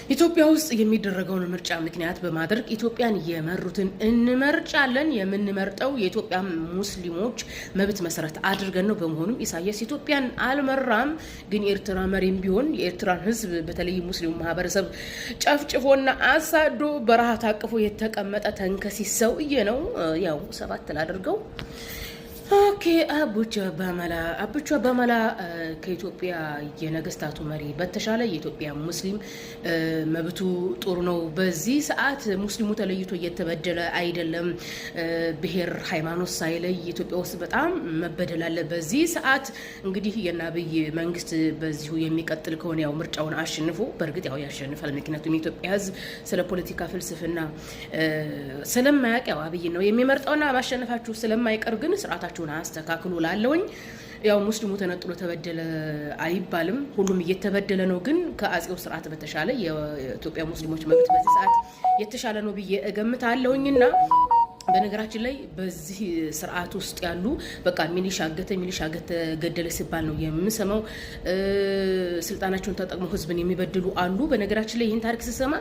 ኢትዮጵያ ውስጥ የሚደረገውን ምርጫ ምክንያት በማድረግ ኢትዮጵያን የመሩትን እንመርጫለን። የምንመርጠው የኢትዮጵያ ሙስሊሞች መብት መሰረት አድርገን ነው። በመሆኑም ኢሳያስ ኢትዮጵያን አልመራም። ግን የኤርትራ መሪም ቢሆን የኤርትራን ሕዝብ በተለይ ሙስሊሙ ማህበረሰብ ጨፍጭፎና አሳዶ በረሃ ታቅፎ የተቀመጠ ተንከሲስ ሰውዬ ነው። ያው ሰባት ላድርገው። ኦኬ አቡቻ በመላ ከኢትዮጵያ የነገስታቱ መሪ በተሻለ የኢትዮጵያ ሙስሊም መብቱ ጥሩ ነው። በዚህ ሰዓት ሙስሊሙ ተለይቶ እየተበደለ አይደለም። ብሔር ሃይማኖት ሳይለይ ኢትዮጵያ ውስጥ በጣም መበደል አለ። በዚህ ሰዓት እንግዲህ የአብይ መንግስት በዚሁ የሚቀጥል ከሆነ ያው ምርጫውን አሸንፎ በእርግጥ ያው ያሸንፋል። ምክንያቱም የኢትዮጵያ ህዝብ ስለ ፖለቲካ ፍልስፍና ስለማያውቅ ያው አብይ ነው የሚመርጠውና ማሸነፋችሁ ስለማይቀር ግን ስርዓታችሁ አስተካክሉ ላለውኝ ያው ሙስሊሙ ተነጥሎ ተበደለ አይባልም። ሁሉም እየተበደለ ነው። ግን ከአጼው ስርዓት በተሻለ የኢትዮጵያ ሙስሊሞች መብት በዚህ ሰዓት የተሻለ ነው ብዬ እገምታለሁኝና በነገራችን ላይ በዚህ ስርዓት ውስጥ ያሉ በቃ ሚሊሻ ገደለ ሲባል ነው የምሰማው። ስልጣናቸውን ተጠቅመው ህዝብን የሚበድሉ አሉ። በነገራችን ላይ ይህን ታሪክ ስሰማ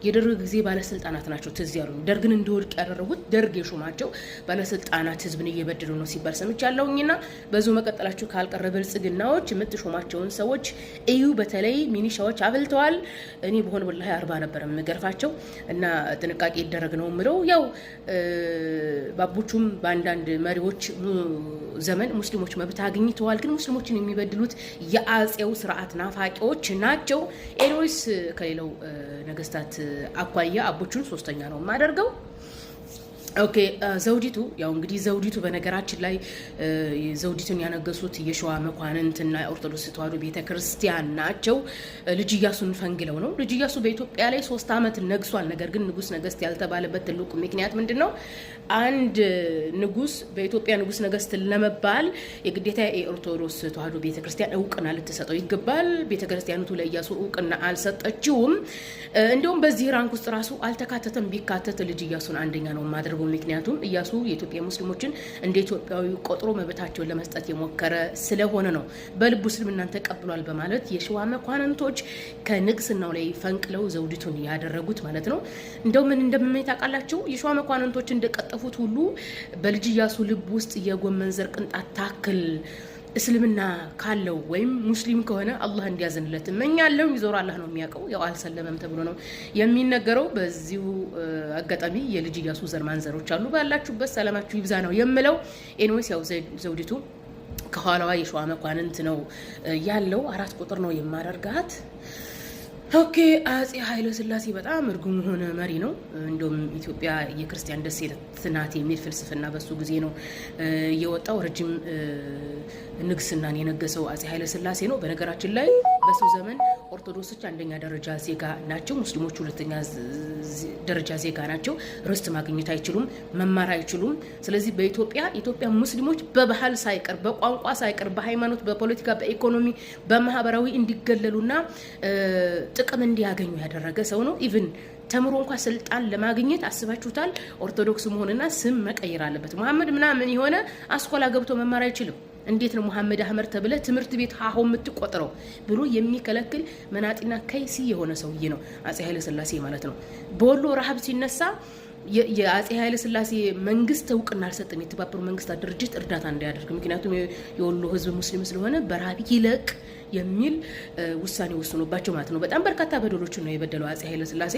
የደርግ ጊዜ ባለስልጣናት ናቸው ትዝ ያሉኝ። ደርግን እንዲወድቅ ያደረጉት ደርግ የሾማቸው ባለስልጣናት ህዝብን እየበደሉ ነው ሲባል ሰምቻለሁኝና በዚሁ መቀጠላችሁ ካልቀረ ብልጽግናዎች የምትሾማቸውን ሰዎች እዩ። በተለይ ሚሊሻዎች አብልተዋል። እኔ በሆነ ወላሂ 40 ነበር የምገርፋቸው እና ጥንቃቄ ይደረግ ነው የምለው። ያው ባቡቹም በአንዳንድ መሪዎች ዘመን ሙስሊሞች መብት አግኝተዋል። ግን ሙስሊሞችን የሚበድሉት የአጼው ስርዓት ናፋቂዎች ናቸው። ኤኒዌይስ ከሌላው ነገስታት አኳያ አቡቹን ሶስተኛ ነው የማደርገው። ኦኬ ዘውዲቱ ያው እንግዲህ ዘውዲቱ በነገራችን ላይ ዘውዲቱን ያነገሱት የሸዋ መኳንንትና ኦርቶዶክስ ተዋሕዶ ቤተክርስቲያን ናቸው። ልጅ ኢያሱን ፈንግለው ነው። ልጅ ኢያሱ በኢትዮጵያ ላይ 3 አመት ነግሷል። ነገር ግን ንጉስ ነገስት ያልተባለበት ትልቁ ምክንያት ምንድነው? አንድ ንጉስ በኢትዮጵያ ንጉስ ነገስት ለመባል የግዴታ የኦርቶዶክስ ተዋሕዶ ቤተክርስቲያን እውቅና ልትሰጠው ይገባል። ቤተክርስቲያኒቱ ለኢያሱ እውቅና አልሰጠችውም። እንደውም በዚህ ራንክ ውስጥ ራሱ አልተካተተም። ቢካተት ልጅ ኢያሱን አንደኛ ነው ማድረግ። ምክንያቱም ኢያሱ የኢትዮጵያ ሙስሊሞችን እንደ ኢትዮጵያዊ ቆጥሮ መብታቸውን ለመስጠት የሞከረ ስለሆነ ነው። በልቡ እስልምናን ተቀብሏል በማለት የሸዋ መኳንንቶች ከንግስናው ላይ ፈንቅለው ዘውዲቱን ያደረጉት ማለት ነው። እንደው ምን እንደምመኝ ታውቃላችሁ? የሸዋ መኳንንቶች እንደቀጠፉት ሁሉ በልጅ ኢያሱ ልብ ውስጥ የጎመን ዘር ቅንጣት ታክል እስልምና ካለው ወይም ሙስሊም ከሆነ አላህ እንዲያዝንለት እመኛለሁ። ይዞር አላህ ነው የሚያውቀው። ያው አልሰለመም ተብሎ ነው የሚነገረው። በዚሁ አጋጣሚ የልጅ ኢያሱ ዘር ማንዘሮች አሉ። ባላችሁበት ሰላማችሁ ይብዛ ነው የምለው። ኤኒዌይስ ያው ዘውዲቱ ከኋላዋ የሸዋ መኳንንት ነው ያለው። 4 ቁጥር ነው የማደርጋት። ኦኬ አጼ ኃይለ ሥላሴ በጣም እርጉም ሆነ መሪ ነው። እንደውም ኢትዮጵያ የክርስቲያን ደሴት ናት የሚል ፍልስፍና በሱ ጊዜ ነው የወጣው። ረጅም ንግስናን የነገሰው አጼ ኃይለ ሥላሴ ነው። በነገራችን ላይ በሱ ዘመን ኦርቶዶክሶች አንደኛ ደረጃ ዜጋ ናቸው፣ ሙስሊሞች ሁለተኛ ደረጃ ዜጋ ናቸው። ርስት ማግኘት አይችሉም፣ መማር አይችሉም። ስለዚህ በኢትዮጵያ ሙስሊሞች በባህል ሳይቀር፣ በቋንቋ ሳይቀር፣ በሃይማኖት፣ በፖለቲካ፣ በኢኮኖሚ፣ በማህበራዊ እንዲገለሉና ጥቅም እንዲያገኙ ያደረገ ሰው ነው። ኢቭን ተምሮ እንኳን ስልጣን ለማግኘት አስባችሁታል? ኦርቶዶክስ መሆንና ስም መቀየር አለበት። መሐመድ ምናምን የሆነ አስኮላ ገብቶ መማር አይችልም። እንዴት ነው መሐመድ አህመድ ተብለ ትምህርት ቤት ሀሆ የምትቆጥረው ብሎ የሚከለክል መናጢና ከይሲ የሆነ ሰውዬ ነው አጼ ኃይለ ሥላሴ ማለት ነው። በወሎ ረሃብ ሲነሳ የአጼ ኃይለ ሥላሴ መንግስት እውቅና አልሰጠም። የተባበሩ መንግስታት ድርጅት እርዳታ እንዳያደርግ፣ ምክንያቱም የወሎ ህዝብ ሙስሊም ስለሆነ በረሃብ ይለቅ የሚል ውሳኔ ወስኖባቸው ማለት ነው። በጣም በርካታ በደሎችን ነው የበደለው አጼ ኃይለ ሥላሴ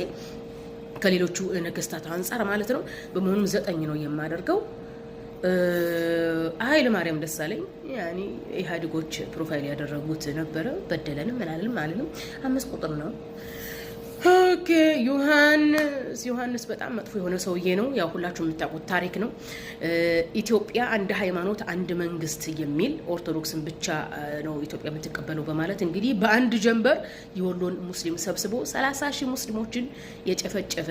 ከሌሎቹ ነገስታት አንጻር ማለት ነው። በመሆኑም 9 ነው የማደርገው። ኃይለ ማርያም ደሳለኝ ያኔ ኢህአዴጎች ፕሮፋይል ያደረጉት ነበረ። በደለንም ምናልንም አልልም። 5 ቁጥር ነው። ኦኬ ዮሐንስ በጣም መጥፎ የሆነ ሰውዬ ነው። ያው ሁላችሁ የምታውቁት ታሪክ ነው። ኢትዮጵያ አንድ ሃይማኖት አንድ መንግስት የሚል ኦርቶዶክስን ብቻ ነው ኢትዮጵያ የምትቀበለው በማለት እንግዲህ በአንድ ጀንበር የወሎን ሙስሊም ሰብስቦ 30,000 ሙስሊሞችን የጨፈጨፈ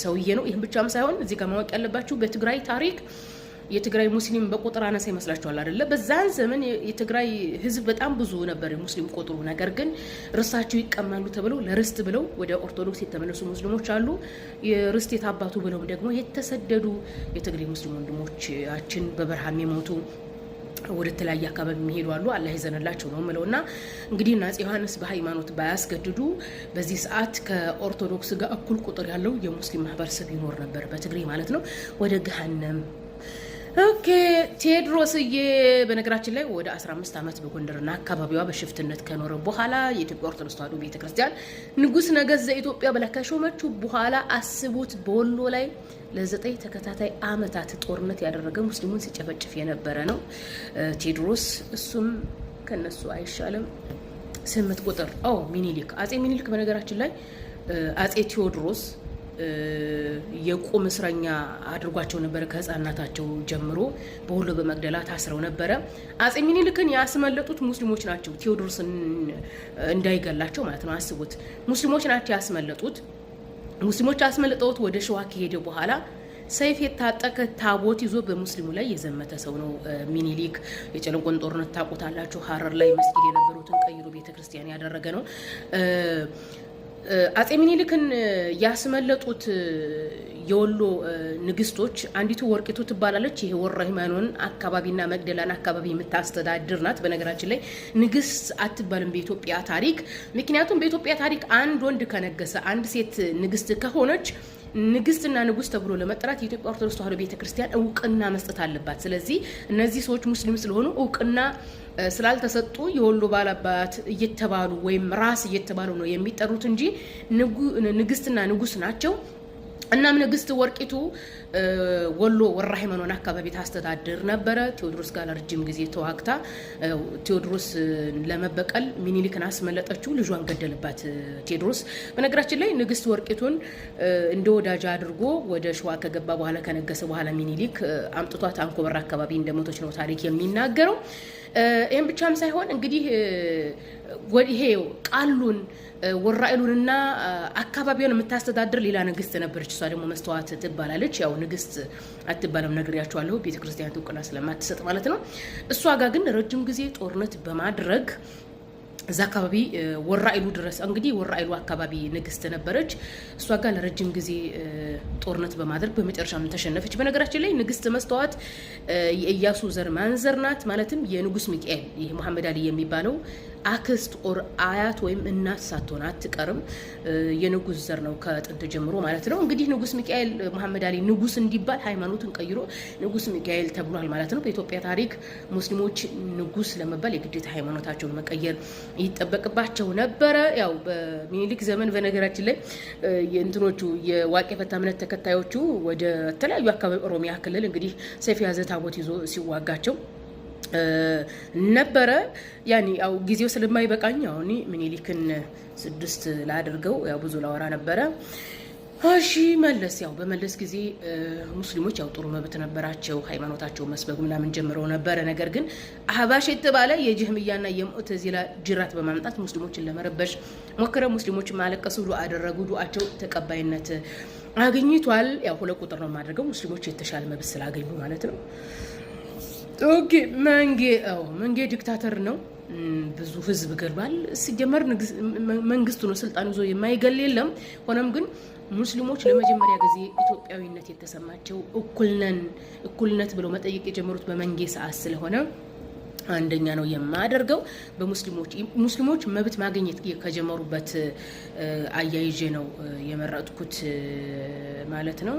ሰውዬ ነው። ይህም ብቻም ሳይሆን እዚህ ጋር ማወቅ ያለባችሁ በትግራይ ታሪክ የትግራይ ሙስሊም በቁጥር አነሳ ይመስላችኋል አይደለ? በዛን ዘመን የትግራይ ህዝብ በጣም ብዙ ነበር ሙስሊም ቁጥሩ። ነገር ግን ርስታቸው ይቀማሉ ተብለው ለርስት ብለው ወደ ኦርቶዶክስ የተመለሱ ሙስሊሞች አሉ። የርስት የታባቱ ብለው ደግሞ የተሰደዱ የትግራይ ሙስሊም ወንድሞቻችን በበረሃም የሞቱ ወደ ተለያየ አካባቢ የሚሄዱ አሉ። አላህ ይዘንላቸው ነው የምለውና እንግዲህ አፄ ዮሐንስ በሃይማኖት ባያስገድዱ በዚህ ሰዓት ከኦርቶዶክስ ጋር እኩል ቁጥር ያለው የሙስሊም ማህበረሰብ ይኖር ነበር በትግሬ ማለት ነው ወደ ገሃነም። ኦኬ ቴዎድሮስዬ በነገራችን ላይ ወደ 15 ዓመት በጎንደርና አካባቢዋ በሽፍትነት ከኖረ በኋላ የኢትዮጵያ ኦርቶዶክስ ተዋሕዶ ቤተክርስቲያን ንጉስ ነገሥት ዘኢትዮጵያ ብላ ከሾመችው በኋላ አስቡት በወሎ ላይ ለ9 ተከታታይ ዓመታት ጦርነት ያደረገ ሙስሊሙን ሲጨፈጭፍ የነበረ ነው ቴዎድሮስ። እሱም ከነሱ አይሻልም። 8 ቁጥር ሚኒሊክ አፄ ሚኒሊክ በነገራችን ላይ አፄ ቴዎድሮስ የቁም እስረኛ አድርጓቸው ነበር። ከህፃናታቸው ጀምሮ በወሎ በመግደላ ታስረው ነበረ። አፄ ሚኒሊክን ያስመለጡት ሙስሊሞች ናቸው፣ ቴዎድሮስን እንዳይገላቸው ማለት ነው። አስቡት ሙስሊሞች ናቸው ያስመለጡት። ሙስሊሞች አስመልጠውት ወደ ሸዋ ከሄደ በኋላ ሰይፍ የታጠቀ ታቦት ይዞ በሙስሊሙ ላይ የዘመተ ሰው ነው ሚኒሊክ። የጨለንቆን ጦርነት ታውቁታላችሁ። ሀረር ላይ መስጊድ የነበሩትን ቀይሮ ቤተክርስቲያን ያደረገ ነው። አፄ ሚኒሊክን ያስመለጡት የወሎ ንግስቶች አንዲቱ ወርቂቱ ትባላለች። ይሄ ወረህማኑን አካባቢና መግደላን አካባቢ የምታስተዳድር ናት። በነገራችን ላይ ንግስት አትባልም በኢትዮጵያ ታሪክ። ምክንያቱም በኢትዮጵያ ታሪክ አንድ ወንድ ከነገሰ አንድ ሴት ንግስት ከሆነች ንግስትና ንጉስ ተብሎ ለመጠራት የኢትዮጵያ ኦርቶዶክስ ተዋሕዶ ቤተክርስቲያን እውቅና መስጠት አለባት። ስለዚህ እነዚህ ሰዎች ሙስሊም ስለሆኑ እውቅና ስላልተሰጡ የወሎ ባላባት እየተባሉ ወይም ራስ እየተባሉ ነው የሚጠሩት እንጂ ንግስትና ንጉስ ናቸው። እናም ንግስት ወርቂቱ ወሎ ወራሂመኖን አካባቢ ታስተዳድር ነበረ። ቴዎድሮስ ጋር ለረጅም ጊዜ ተዋግታ ቴዎድሮስ ለመበቀል ሚኒሊክን አስመለጠችው። ልጇን ገደለባት ቴዎድሮስ። በነገራችን ላይ ንግስት ወርቂቱን እንደ ወዳጅ አድርጎ ወደ ሸዋ ከገባ በኋላ ከነገሰ በኋላ ሚኒሊክ አምጥቷት አንኮበር አካባቢ እንደሞተች ነው ታሪክ የሚናገረው። ይሄን ብቻም ሳይሆን እንግዲህ ይሄ ቃሉን ወራኢሉንና አካባቢውን የምታስተዳድር ሌላ ንግስት ነበረች። እሷ ደግሞ መስተዋት ትባላለች። ያው ንግስት አትባለም ነግሬያችኋለሁ፣ ቤተክርስቲያን እውቅና ስለማትሰጥ ማለት ነው። እሷ ጋር ግን ረጅም ጊዜ ጦርነት በማድረግ እዛ አካባቢ ወራኢሉ ድረስ እንግዲህ ወራኢሉ አካባቢ ንግስት ነበረች። እሷ ጋር ለረጅም ጊዜ ጦርነት በማድረግ በመጨረሻም ተሸነፈች። በነገራችን ላይ ንግስት መስተዋት የኢያሱ ዘር ማንዘር ናት። ማለትም የንጉስ ሚካኤል ይሄ መሐመድ አሊ የሚባለው አክስት ኦር አያት ወይም እናት ሳትሆን አትቀርም። የንጉስ ዘር ነው ከጥንት ጀምሮ ማለት ነው። እንግዲህ ንጉስ ሚካኤል መሐመድ አሊ ንጉስ እንዲባል ሃይማኖቱን ቀይሮ ንጉስ ሚካኤል ተብሏል ማለት ነው። በኢትዮጵያ ታሪክ ሙስሊሞች ንጉስ ለመባል የግዴታ ሃይማኖታቸውን መቀየር ይጠበቅባቸው ነበረ። ያው በሚኒሊክ ዘመን በነገራችን ላይ የእንትኖቹ የዋቄ ፈታ እምነት ተከታዮቹ ወደ ተለያዩ አካባቢ ኦሮሚያ ክልል እንግዲህ ሰይፍ ያዘ ታቦት ይዞ ሲዋጋቸው ነበረ። ያኔ ያው ጊዜው ስለማይበቃኝ አሁን ሚኒሊክን 6 ላድርገው ያው ብዙ ላወራ ነበረ። እሺ መለስ ያው በመለስ ጊዜ ሙስሊሞች ያው ጥሩ መብት ነበራቸው። ሃይማኖታቸው መስበክ ምናምን ጀምረው ነበረ። ነገር ግን አህባሽ የተባለ የጀህሚያና የሙዕተዚላ ጅራት በማምጣት ሙስሊሞችን ለመረበሽ ሞከረ። ሙስሊሞች ማለቀሱ ዱዓ አደረጉ። ዱዓቸው ተቀባይነት አግኝቷል። ያው 2 ቁጥር ነው የማደርገው ሙስሊሞች የተሻለ መብት ስላገኙ ማለት ነው። ኦኬ መንጌ ዲክታተር ነው። ብዙ ህዝብ ገድሏል። ሲጀመር መንግስቱ ነው ስልጣን ይዞ የማይገል የለም። ሆነም ግን ሙስሊሞች ለመጀመሪያ ጊዜ ኢትዮጵያዊነት የተሰማቸው እኩልነት ብለው መጠየቅ የጀመሩት በመንጌ ሰዓት ስለሆነ አንደኛ ነው የማደርገው። ሙስሊሞች መብት ማግኘት ከጀመሩበት አያይዤ ነው የመረጥኩት ማለት ነው።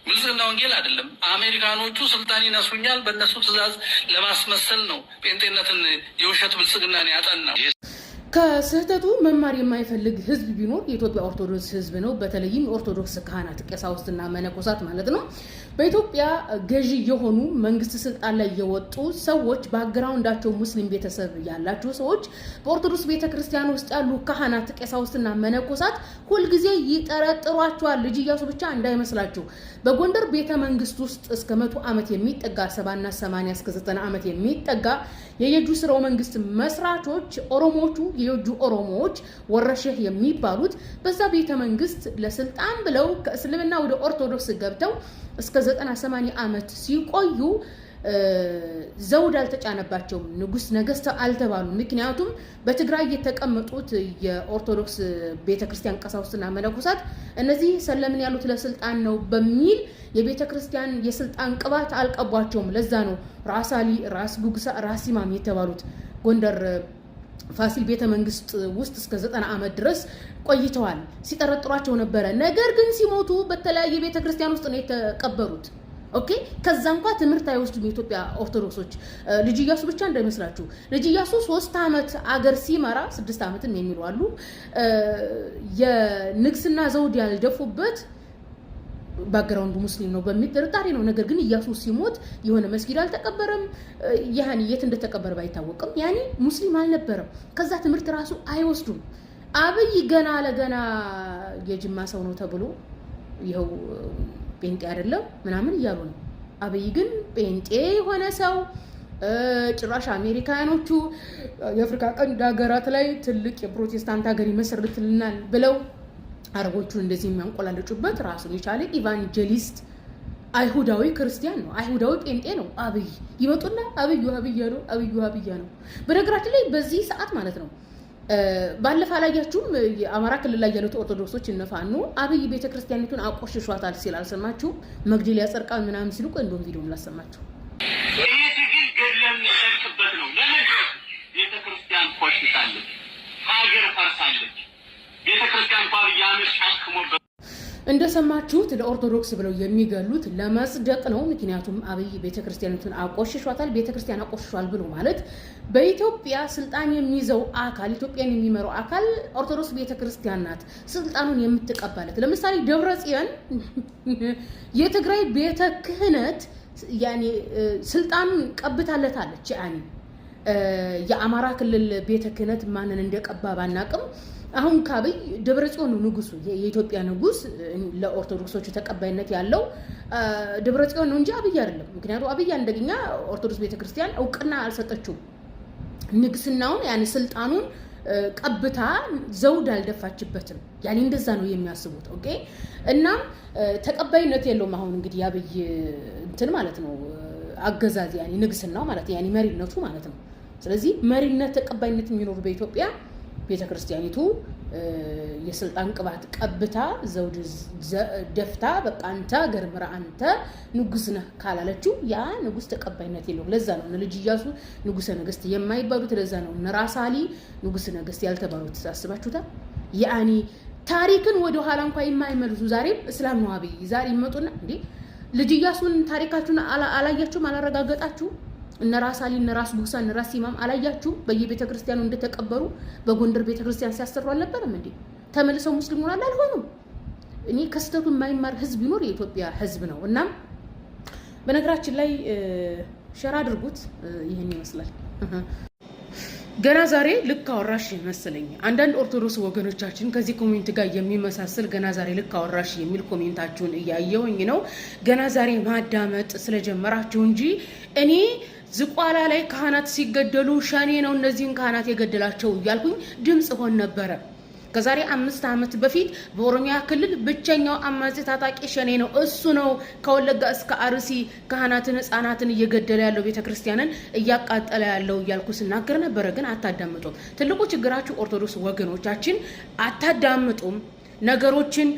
ብልጽግና ወንጌል አይደለም። አሜሪካኖቹ ስልጣን ይነሱኛል በእነሱ ትእዛዝ ለማስመሰል ነው ጴንጤነትን የውሸት ብልጽግናን ያጠናው። ከስህተቱ መማር የማይፈልግ ህዝብ ቢኖር የኢትዮጵያ ኦርቶዶክስ ህዝብ ነው። በተለይም ኦርቶዶክስ ካህናት፣ ቀሳውስትና መነኮሳት ማለት ነው። በኢትዮጵያ ገዢ የሆኑ መንግስት ስልጣን ላይ የወጡ ሰዎች ባክግራውንዳቸው ሙስሊም ቤተሰብ ያላቸው ሰዎች በኦርቶዶክስ ቤተክርስቲያን ውስጥ ያሉ ካህናት፣ ቀሳውስትና መነኮሳት ሁልጊዜ ይጠረጥሯቸዋል። ልጅ ኢያሱ ብቻ እንዳይመስላችሁ። በጎንደር ቤተ መንግስት ውስጥ እስከ 100 ዓመት የሚጠጋ 70 እና 80 እስከ 90 ዓመት የሚጠጋ የየጁ ስርወ መንግስት መስራቾች ኦሮሞዎቹ የየጁ ኦሮሞዎች ወረሸህ የሚባሉት በዛ ቤተ መንግስት ለስልጣን ብለው ከእስልምና ወደ ኦርቶዶክስ ገብተው እስከ 90-80 ዓመት ሲቆዩ ዘውድ አልተጫነባቸውም፣ ንጉስ ነገስት አልተባሉ። ምክንያቱም በትግራይ የተቀመጡት የኦርቶዶክስ ቤተክርስቲያን ቀሳውስትና መነኮሳት እነዚህ ሰለምን ያሉት ለስልጣን ነው በሚል የቤተክርስቲያን የስልጣን ቅባት አልቀቧቸውም። ለዛ ነው ራስ አሊ፣ ራስ ጉግሳ፣ ራስ ኢማም የተባሉት ጎንደር ፋሲል ቤተ መንግስት ውስጥ እስከ 90 ዓመት ድረስ ቆይተዋል። ሲጠረጥሯቸው ነበረ። ነገር ግን ሲሞቱ በተለያየ ቤተክርስቲያን ውስጥ ነው የተቀበሩት። ኦኬ ከዛ እንኳን ትምህርት አይወስዱም የኢትዮጵያ ኦርቶዶክሶች። ልጅ ኢያሱ ብቻ እንዳይመስላችሁ። ልጅ ኢያሱ 3 ዓመት አገር ሲመራ 6 ዓመትም የሚሉ አሉ። የንግስና ዘውድ ያልደፉበት ባክግራውንዱ ሙስሊም ነው በሚል ጥርጣሬ ነው። ነገር ግን ኢያሱ ሲሞት የሆነ መስጊድ አልተቀበረም። ያኒ የት እንደተቀበረ ባይታወቅም ያኒ ሙስሊም አልነበረም። ከዛ ትምህርት ራሱ አይወስዱም። አብይ ገና ለገና የጅማ ሰው ነው ተብሎ ይኸው ጴንጤ አይደለም ምናምን እያሉ ነው። አብይ ግን ጴንጤ የሆነ ሰው ጭራሽ አሜሪካኖቹ የአፍሪካ ቀንድ ሀገራት ላይ ትልቅ የፕሮቴስታንት ሀገር ይመሰርትልናል ብለው አረቦቹን እንደዚህ የሚያንቆላልጩበት ራሱን የቻለ ኢቫንጀሊስት አይሁዳዊ ክርስቲያን ነው። አይሁዳዊ ጴንጤ ነው። አብይ ይመጡና አብዩ አብያ ነው። በነገራችን ላይ በዚህ ሰዓት ማለት ነው ባለፈ አላያችሁም? የአማራ ክልል ላይ ያሉት ኦርቶዶክሶች እነፋኑ አብይ ቤተክርስቲያኒቱን አቆሽሿታል ሲል አልሰማችሁም? መግደል ያጸድቃል ምናምን ሲሉ እንደውም ቪዲዮም ላሰማችሁ። ይሄ ትግል ገድለም የሚጠቅበት ነው። ለምን ቤተክርስቲያን ቆሽሻለች፣ ሀገር ፈርሳለች። ቤተክርስቲያን አብይ አህመድ ሻክሞበት እንደሰማችሁት ለኦርቶዶክስ ብለው የሚገሉት ለማጽደቅ ነው። ምክንያቱም አብይ ቤተክርስቲያኒቱን አቆሽሿታል። ቤተክርስቲያን አቆሽሿል ብሎ ማለት በኢትዮጵያ ስልጣን የሚይዘው አካል ኢትዮጵያን የሚመራው አካል ኦርቶዶክስ ቤተክርስቲያን ናት ስልጣኑን የምትቀበለት። ለምሳሌ ደብረጽዮን የትግራይ ቤተ ክህነት ያኔ ስልጣኑን ቀብታለታለች። ያኔ የአማራ ክልል ቤተ ክህነት ማንን እንደቀባ ባናቅም አሁን ከአብይ ደብረጽዮን ነው ንጉሱ፣ የኢትዮጵያ ንጉስ። ለኦርቶዶክሶቹ ተቀባይነት ያለው ደብረጽዮን ነው እንጂ አብይ አይደለም። ምክንያቱም አብይ አንደኛ ኦርቶዶክስ ቤተክርስቲያን እውቅና አልሰጠችውም። ንግስናውን ያኔ ስልጣኑን ቀብታ ዘውድ አልደፋችበትም። ያኔ እንደዛ ነው የሚያስቡት። ኦኬ እና ተቀባይነት የለውም። አሁን እንግዲህ የአብይ እንትን ማለት ነው አገዛዝ ያኔ ንግስናው ማለት ያኔ መሪነቱ ማለት ነው። ስለዚህ መሪነት ተቀባይነት የሚኖሩ በኢትዮጵያ ቤተክርስቲያኒቱ የስልጣን ቅባት ቀብታ ዘውድ ደፍታ በቃ አንተ ገርምራ አንተ ንጉስ ነህ ካላለችው ያ ንጉስ ተቀባይነት የለውም። ለዛ ነው እነ ልጅ ኢያሱ ንጉሰ ነገስት የማይባሉት። ለዛ ነው እነ ራስ አሊ ንጉሰ ነገስት ያልተባሉት። አስባችሁታል? ያኒ ታሪክን ወደ ኋላ እንኳን የማይመልሱ ዛሬም እስላም ነው አብይ። ዛሬ ይመጡና እንዴ ልጅ ኢያሱን ታሪካችሁን አላያችሁም? አላረጋገጣችሁ? እነ ራስ አሊ እነ ራስ ጉግሳ እነ ራስ ኢማም አላያችሁ በየቤተ ክርስቲያኑ እንደተቀበሩ በጎንደር ቤተ ክርስቲያን ሲያሰሩ አልነበረም እንዴ? ተመልሰው ሙስሊም ሆናል አልሆኑም? እኔ ከስተቱ የማይማር ህዝብ ይኖር የኢትዮጵያ ህዝብ ነው። እናም በነገራችን ላይ ሸራ አድርጉት። ይሄን ይመስላል። ገና ዛሬ ልክ አወራሽ መሰለኝ አንዳንድ ኦርቶዶክስ ወገኖቻችን ከዚህ ኮሜንት ጋር የሚመሳሰል ገና ዛሬ ልክ አወራሽ የሚል ኮሜንታችሁን እያየሁኝ ነው። ገና ዛሬ ማዳመጥ ስለጀመራችሁ እንጂ እኔ ዝቋላ ላይ ካህናት ሲገደሉ ሸኔ ነው እነዚህን ካህናት የገደላቸው እያልኩኝ ድምጽ ሆን ነበረ። ከዛሬ 5 ዓመት በፊት በኦሮሚያ ክልል ብቸኛው አማጺ ታጣቂ ሸኔ ነው፣ እሱ ነው ከወለጋ እስከ አርሲ ካህናትን ህፃናትን እየገደለ ያለው ቤተክርስቲያንን እያቃጠለ ያለው እያልኩ ስናገር ነበረ። ግን አታዳምጡም። ትልቁ ችግራችሁ ኦርቶዶክስ ወገኖቻችን አታዳምጡም። ነገሮችን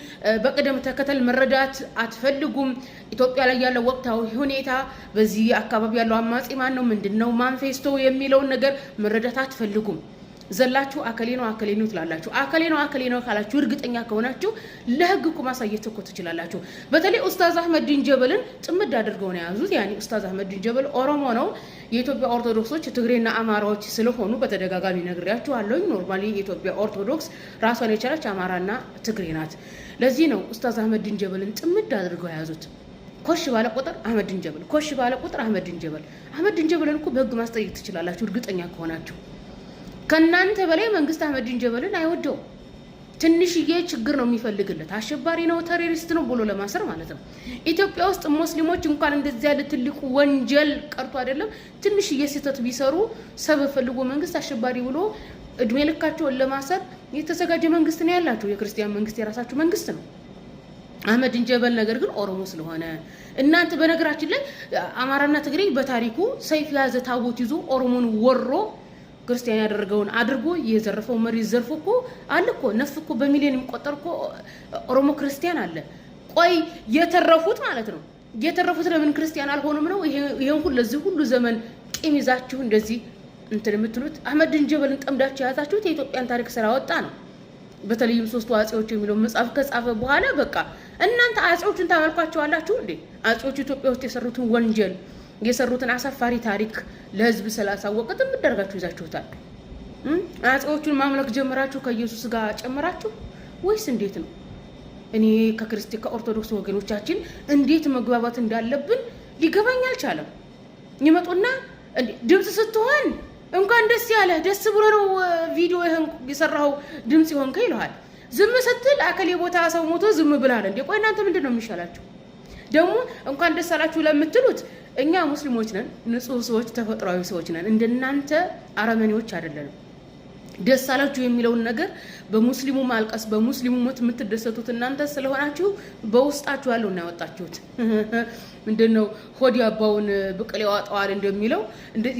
በቅደም ተከተል መረዳት አትፈልጉም። ኢትዮጵያ ላይ ያለው ወቅታዊ ሁኔታ በዚህ አካባቢ ያለው አማጺ ማን ነው ምንድነው ማንፌስቶ የሚለውን ነገር መረዳት አትፈልጉም። ዘላችሁ አከሌ ነው ትላላችሁ። አከሌ ነው ካላችሁ እርግጠኛ ከሆናችሁ ለህግ እኮ ማሳየት እኮ ትችላላችሁ። በተለይ ኡስታዝ አህመዲን ጀበልን ጥምድ አድርገው ነው ያዙት። ያኒ ኡስታዝ አህመዲን ጀበል ኦሮሞ ነው። የኢትዮጵያ ኦርቶዶክሶች ትግሬና አማራዎች ስለሆኑ በተደጋጋሚ ነግሬያችኋለሁ። ኖርማሊ የኢትዮጵያ ኦርቶዶክስ ራሷን የቻለች አማራና ትግሬ ናት። ለዚህ ነው ኡስታዝ አህመዲን ጀበልን ጥምድ አድርገው ያዙት። ኮሽ ባለ ቁጥር አህመዲን ጀበል፣ ኮሽ ባለ ቁጥር አህመዲን ጀበል። አህመዲን ጀበልን እኮ በህግ ማስጠየቅ ትችላላችሁ እርግጠኛ ከሆናችሁ። ከናንተ በላይ መንግስት አህመዲን ጀበልን አይወደው። ትንሽዬ ችግር ነው የሚፈልግለት። አሸባሪ ነው ቴሮሪስት ነው ብሎ ለማሰር ማለት ነው። ኢትዮጵያ ውስጥ ሙስሊሞች እንኳን እንደዚህ ያለ ትልቁ ወንጀል ቀርቶ አይደለም ትንሽዬ ስህተት ቢሰሩ ሰበብ ፈልጎ መንግስት አሸባሪ ብሎ እድሜ ልካቸውን ለማሰር የተዘጋጀ መንግስት ነው ያላችሁ። የክርስቲያን መንግስት የራሳችሁ መንግስት ነው። አህመድ ጀበል ነገር ግን ኦሮሞ ስለሆነ እናንተ በነገራችን ላይ አማራና ትግሬ በታሪኩ ሰይፍ ያዘ ታቦት ይዞ ኦሮሞን ወሮ ክርስቲያን ያደረገውን አድርጎ የዘረፈው መሬት ዘርፎ እኮ አለ እኮ ነፍ እኮ በሚሊዮን የሚቆጠር እኮ ኦሮሞ ክርስቲያን አለ። ቆይ የተረፉት ማለት ነው የተረፉት ለምን ክርስቲያን አልሆኑም ነው? ይሄን ሁሉ ለዚህ ሁሉ ዘመን ቂም ይዛችሁ እንደዚህ እንትን የምትሉት አህመድ ጀበልን ጠምዳችሁ ያዛችሁት የኢትዮጵያን ታሪክ ስላወጣ ነው። በተለይም ሶስቱ አጼዎች የሚለው መጽሐፍ ከጻፈ በኋላ በቃ እናንተ አጼዎችን ታመልኳቸዋላችሁ እንዴ? አጼዎች ኢትዮጵያ ውስጥ የሰሩትን ወንጀል የሰሩትን አሳፋሪ ታሪክ ለህዝብ ስላሳወቀ ተምደረጋችሁ ይዛችሁታል። አጼዎቹን ማምለክ ጀመራችሁ ከኢየሱስ ጋር ጨመራችሁ ወይስ እንዴት ነው? እኔ ከኦርቶዶክስ ወገኖቻችን እንዴት መግባባት እንዳለብን ሊገባኝ አልቻለም። ይመጡና ድምጽ ስትሆን እንኳን ደስ ያለ ደስ ብሎ ነው ቪዲዮ ይሄን የሰራው ድምጽ ይሆን ከይልሃል። ዝም ስትል አከሌ ቦታ ሰው ሞቶ ዝም ብላል እንዴ? ቆይ እናንተ ምንድነው የሚሻላችሁ? ደግሞ እንኳን ደስ አላችሁ ለምትሉት እኛ ሙስሊሞች ነን፣ ንጹህ ሰዎች፣ ተፈጥሯዊ ሰዎች ነን። እንደናንተ አረመኔዎች አይደለንም። ደስ አላችሁ የሚለውን ነገር በሙስሊሙ ማልቀስ በሙስሊሙ ሞት የምትደሰቱት እናንተ ስለሆናችሁ በውስጣችሁ ያለው እና ያወጣችሁት ምንድነው ሆድ ያባውን ብቅል ያወጣዋል እንደሚለው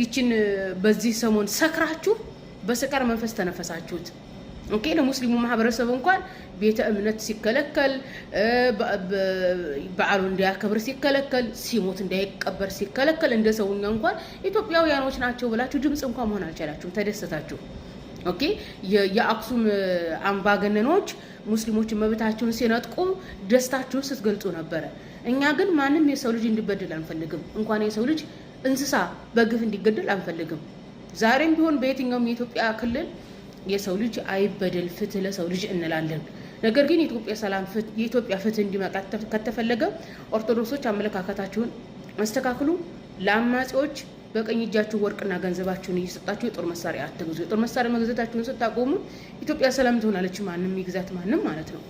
ይችን በዚህ ሰሞን ሰክራችሁ በስካር መንፈስ ተነፈሳችሁት። ኦኬ ለሙስሊሙ ማህበረሰብ እንኳን ቤተ እምነት ሲከለከል በዓሉ እንዲያከብር ሲከለከል ሲሞት እንዳይቀበር ሲከለከል እንደ ሰውኛ እንኳን ኢትዮጵያውያኖች ናቸው ብላችሁ ድምጽ እንኳን መሆን አልቻላችሁም። ተደሰታችሁ። ኦኬ የአክሱም አምባገነኖች ሙስሊሞች መብታቸውን ሲነጥቁ ደስታችሁን ስትገልጹ ነበር። እኛ ግን ማንም የሰው ልጅ እንዲበደል አንፈልግም። እንኳን የሰው ልጅ እንስሳ በግፍ እንዲገደል አንፈልግም። ዛሬም ቢሆን በየትኛውም የኢትዮጵያ ክልል የሰው ልጅ አይበደል፣ ፍትህ ለሰው ልጅ እንላለን። ነገር ግን የኢትዮጵያ ፍትህ እንዲመጣ ከተፈለገ ኦርቶዶክሶች አመለካከታችሁን አስተካክሉ። ለአማጺዎች በቀኝ እጃችሁ ወርቅና ገንዘባችሁን እየሰጣችሁ የጦር መሳሪያ አትግዙ። የጦር መሳሪያ መግዛታችሁን ስታቆሙ ኢትዮጵያ ሰላም ትሆናለች። ማንም ይግዛት ማንም ማለት ነው።